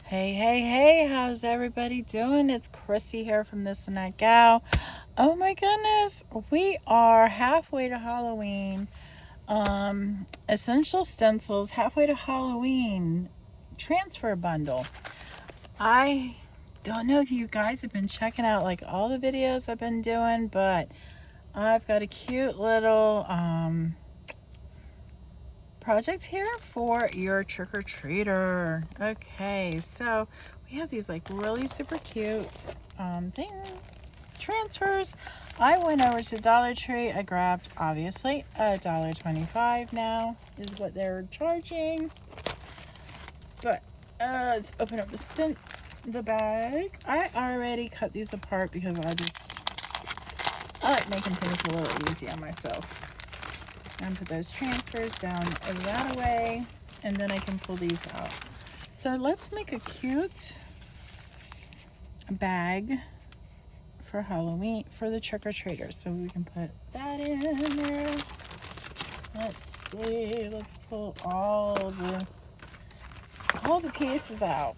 Hey, hey, hey, how's everybody doing? It's Chrissy here from This and That Gal. Oh my goodness, we are halfway to Halloween. Essential Stencils, halfway to Halloween transfer bundle. I don't know if you guys have been checking out like all the videos I've been doing, but I've got a cute little project here for your trick-or-treater. Okay, so we have these like really super cute thing transfers. I went over to Dollar Tree. I grabbed obviously $1.25 now is what they're charging. But let's open up the bag. I already cut these apart because I like making things a little easy on myself. And put those transfers down that way, and then I can pull these out. So let's make a cute bag for Halloween for the trick-or-treaters. So we can put that in there. Let's see, let's pull all the pieces out.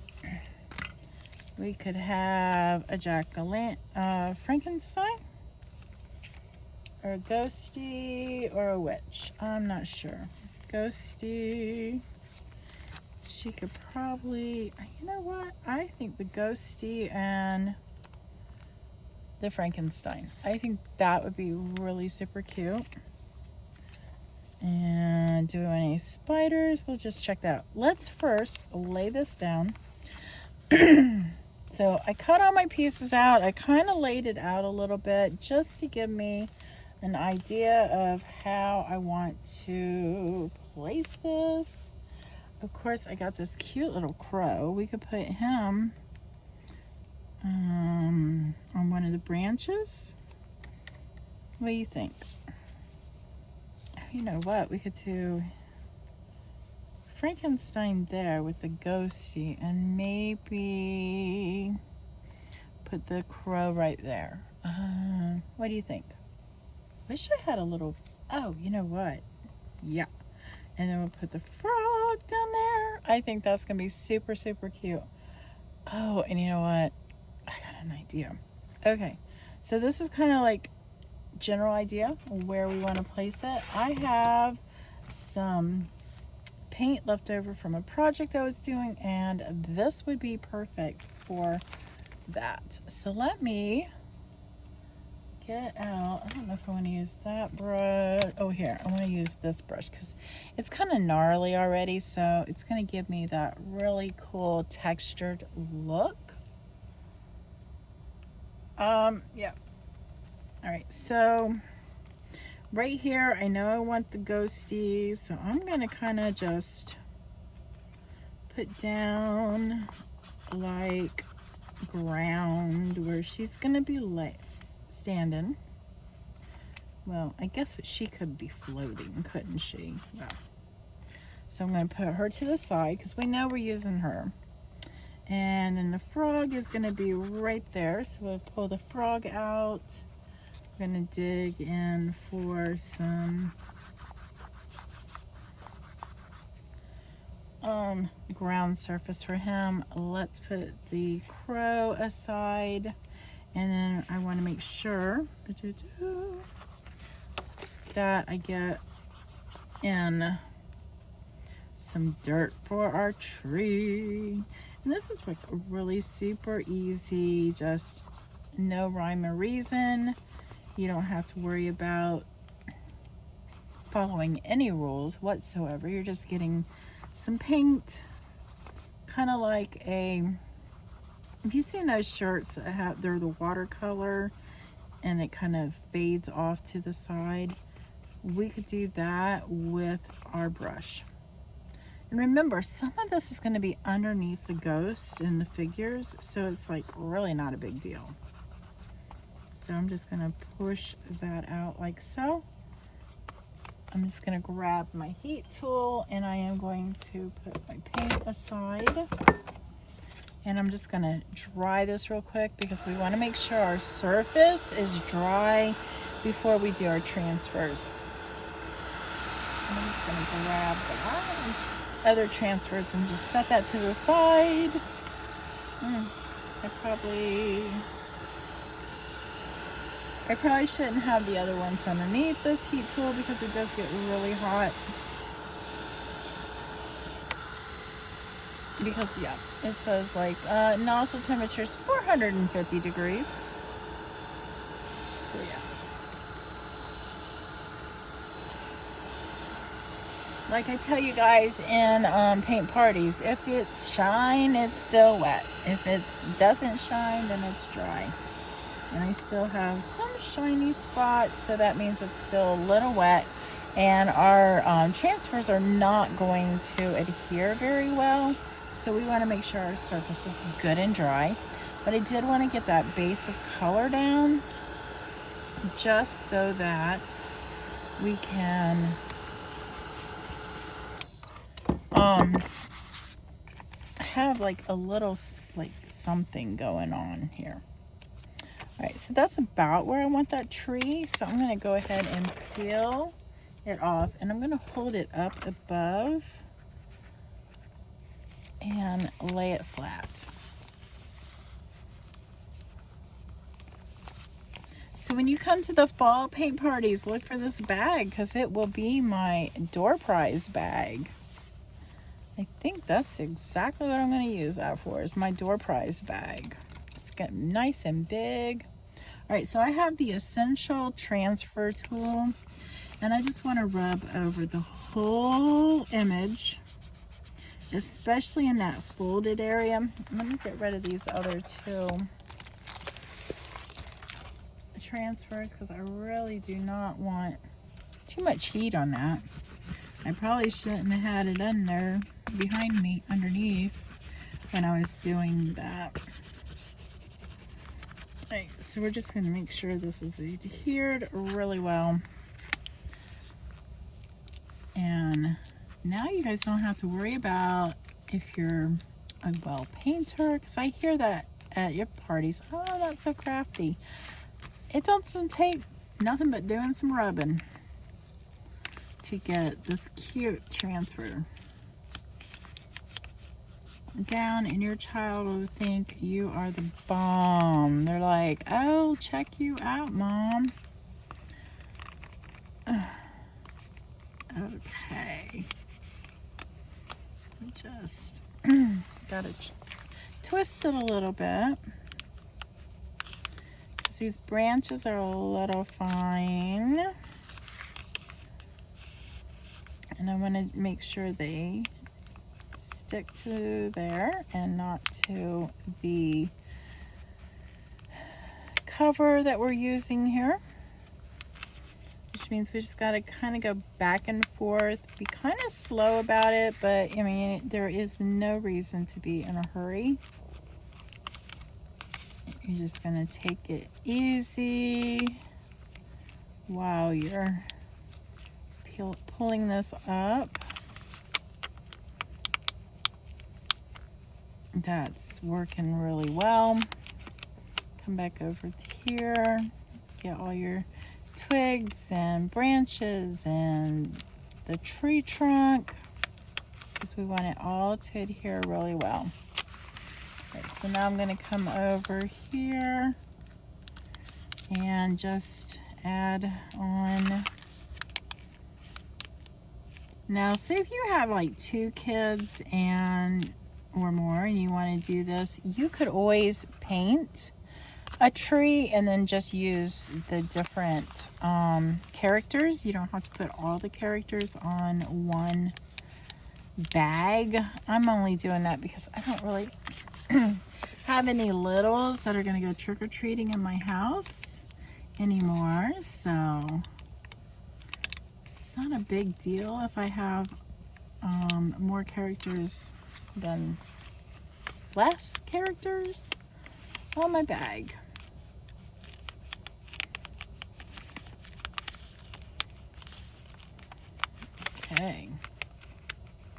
We could have a jack-o'-lantern, Frankenstein, or a ghosty, or a witch. I'm not sure. Ghosty. She could probably, you know what? I think the ghosty and the Frankenstein. I think that would be really super cute. And do any spiders? We'll just check that out. Let's first lay this down. So I cut all my pieces out. I kind of laid it out a little bit just to give me an idea of how I want to place this. Of course, I got this cute little crow. We could put him on one of the branches. What do you think? You know what? We could do Frankenstein there with the ghosty and maybe put the crow right there. What do you think? Wish I had a little, oh, you know what? Yeah. And then we'll put the frog down there. I think that's going to be super, super cute. Oh, and you know what? I got an idea. Okay. So this is kind of like general idea where we want to place it. I have some paint left over from a project I was doing, and this would be perfect for that. So let me get out. I don't know if I want to use that brush. Oh, here, I want to use this brush because it's kind of gnarly already, so it's going to give me that really cool textured look. Yeah. All right, so right here, I know I want the ghosties, so I'm going to kind of just put down like ground where she's going to be standing. Well, I guess she could be floating, couldn't she? Yeah. So I'm going to put her to the side because we know we're using her. And then the frog is going to be right there. So we'll pull the frog out. We're going to dig in for some ground surface for him. Let's put the crow aside. And then I want to make sure that I get in some dirt for our tree. And this is like really super easy, just no rhyme or reason. You don't have to worry about following any rules whatsoever. You're just getting some paint, kind of like have you seen those shirts that they're the watercolor and it kind of fades off to the side? We could do that with our brush. And remember, some of this is going to be underneath the ghost and the figures, so it's like really not a big deal. So I'm just going to push that out like so. I'm just going to grab my heat tool and I am going to put my paint aside. And I'm just going to dry this real quick because we want to make sure our surface is dry before we do our transfers. I'm just going to grab the other transfers and just set that to the side. I probably shouldn't have the other ones underneath this heat tool because it does get really hot. Because yeah, it says like nozzle temperature is 450 degrees. So yeah. Like I tell you guys in paint parties, if it's shine, it's still wet. If it doesn't shine, then it's dry. And I still have some shiny spots, so that means it's still a little wet. And our transfers are not going to adhere very well. So we want to make sure our surface is good and dry. But I did want to get that base of color down just so that we can have like a little like something going on here. All right, so that's about where I want that tree. So I'm going to go ahead and peel it off, and I'm going to hold it up above and lay it flat. So when you come to the fall paint parties, look for this bag because it will be my door prize bag. I think that's exactly what I'm going to use that for, is my door prize bag. It's getting nice and big. All right, so I have the Essential Transfer Tool, and I just want to rub over the whole image, especially in that folded area. Let me get rid of these other two transfers because I really do not want too much heat on that. I probably shouldn't have had it behind me, underneath, when I was doing that. All right, so we're just going to make sure this is adhered really well. And now you guys don't have to worry about if you're a well painter, because I hear that at your parties. Oh, that's so crafty. It doesn't take nothing but doing some rubbing to get this cute transfer down, and your child will think you are the bomb. They're like, oh, check you out, Mom. Okay. Just gotta twist it a little bit. These branches are a little fine, and I want to make sure they stick to there and not to the cover that we're using here, which means we just got to kind of go back and forth, be kind of slow about it, but I mean, there is no reason to be in a hurry. You're just going to take it easy while you're pulling this up. That's working really well. Come back over here, get all your twigs and branches and the tree trunk, because we want it all to adhere really well. Okay, so now I'm going to come over here and just add on. Now, say if you have like 2 kids or more and you want to do this, you could always paint a tree and then just use the different characters. You don't have to put all the characters on one bag. I'm only doing that because I don't really have any littles that are going to go trick-or-treating in my house anymore, so it's not a big deal if I have more characters than less characters on my bag. Okay.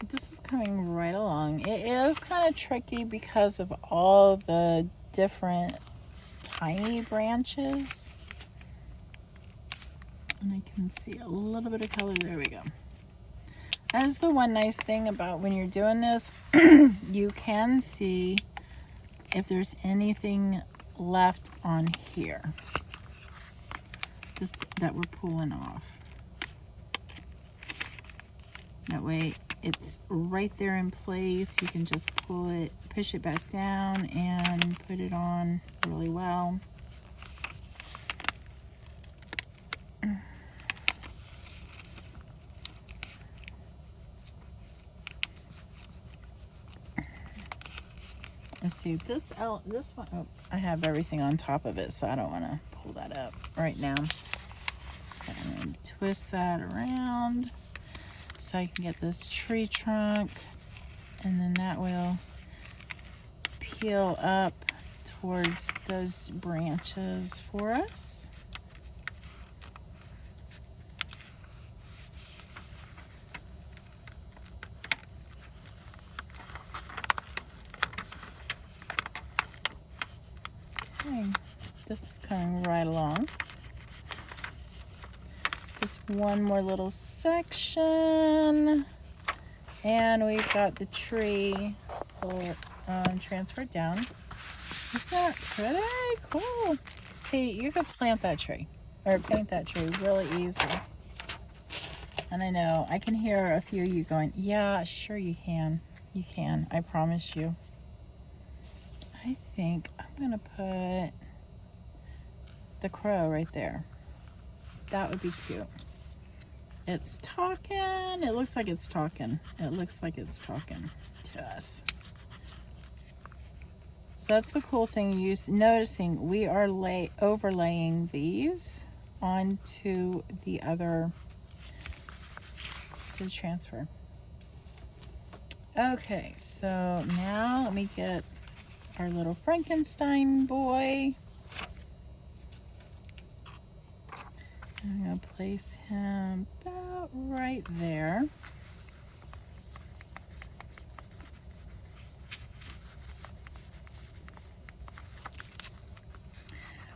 This is coming right along. It is kind of tricky because of all the different tiny branches. And I can see a little bit of color. There we go. That is the one nice thing about when you're doing this. You can see if there's anything left on here just that we're pulling off. That way it's right there in place. You can just pull it, push it back down, and put it on really well. Let's see, this one, oh, I have everything on top of it, so I don't want to pull that up right now. I'm going to twist that around so I can get this tree trunk, and then that will peel up towards those branches for us. Okay, this is coming right along. Just one more little section, and we've got the tree transferred down. Isn't that pretty? Cool. See, you could plant that tree or paint that tree really easy. And I know I can hear a few of you going, yeah, sure you can. You can, I promise you. I think I'm gonna put the crow right there. That would be cute. It's talking. It looks like it's talking. It looks like it's talking to us. So that's the cool thing. Noticing we are overlaying these onto the other to transfer. Okay, so now let me get our little Frankenstein boy. I'm going to place him about right there.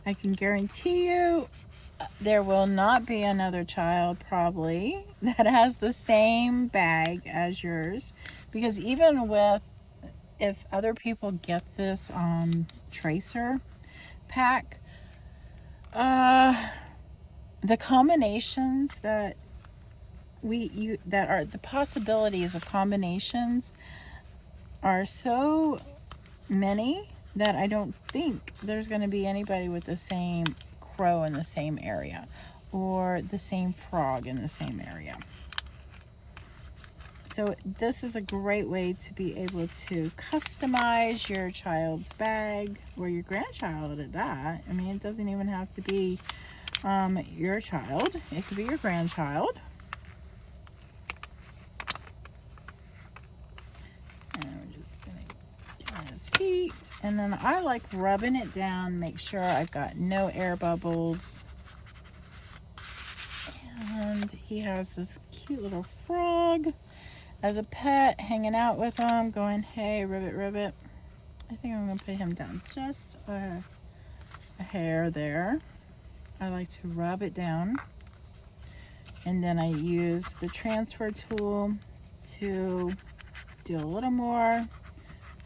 I can guarantee you there will not be another child probably that has the same bag as yours, because even with, if other people get this tracer pack, the combinations that that are the possibilities of combinations are so many that I don't think there's going to be anybody with the same crow in the same area or the same frog in the same area. So this is a great way to be able to customize your child's bag, or your grandchild at that. I mean, it doesn't even have to be your child. It could be your grandchild. And we're just going to get on his feet. And then I like rubbing it down, make sure I've got no air bubbles. And he has this cute little frog as a pet, hanging out with him, going, hey, ribbit, ribbit. I think I'm going to put him down just a hair there. I like to rub it down. And then I use the transfer tool to do a little more,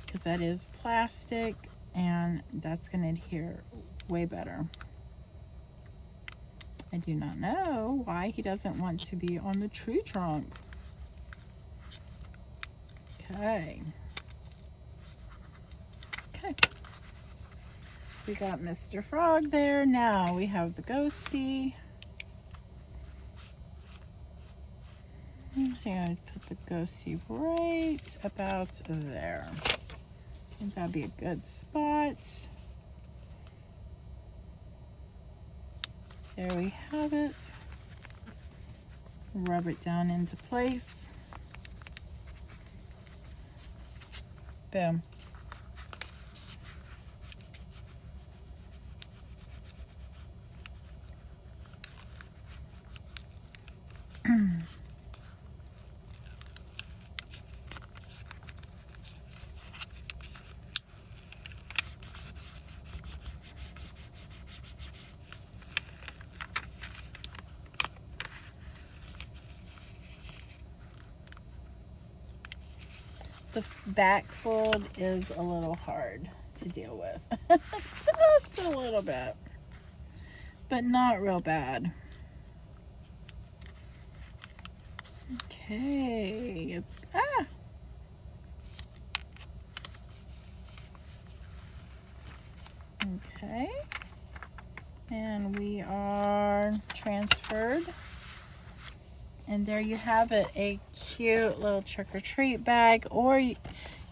because that is plastic and that's going to adhere way better. I do not know why he doesn't want to be on the tree trunk. Okay. Okay. We got Mr. Frog there. Now we have the ghosty. I think I'd put the ghosty right about there. I think that'd be a good spot. There we have it. Rub it down into place. Boom. The back fold is a little hard to deal with. Just a little bit, but not real bad. Okay, okay, and we are transferred. And there you have it, a cute little trick-or-treat bag, or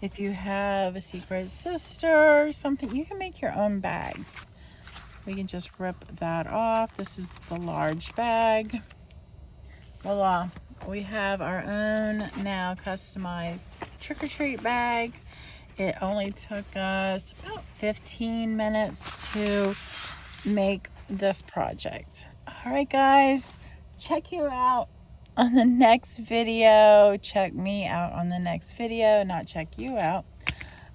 if you have a secret sister or something, you can make your own bags. We can just rip that off. This is the large bag. Voila, we have our own now customized trick-or-treat bag. It only took us about 15 minutes to make this project. All right, guys, check you out on the next video. Check me out on the next video, not check you out.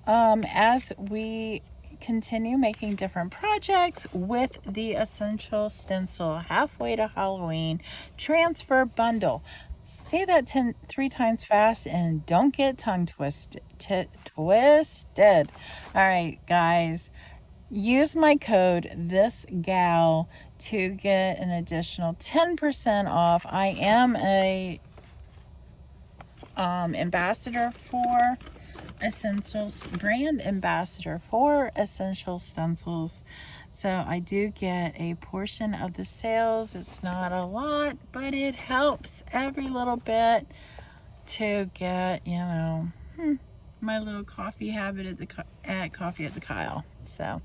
As we continue making different projects with the Essential Stencil Halfway to Halloween Transfer Bundle. Say that 3 times fast and don't get tongue twisted. All right, guys, use my code THISGAL to get an additional 10% off. I am a ambassador for Essentials, brand ambassador for Essential Stencils, so I do get a portion of the sales. It's not a lot, but it helps every little bit to get, you know, my little coffee habit at Coffee at the Kyle. So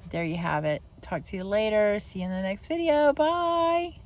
there you have it. Talk to you later. See you in the next video. Bye.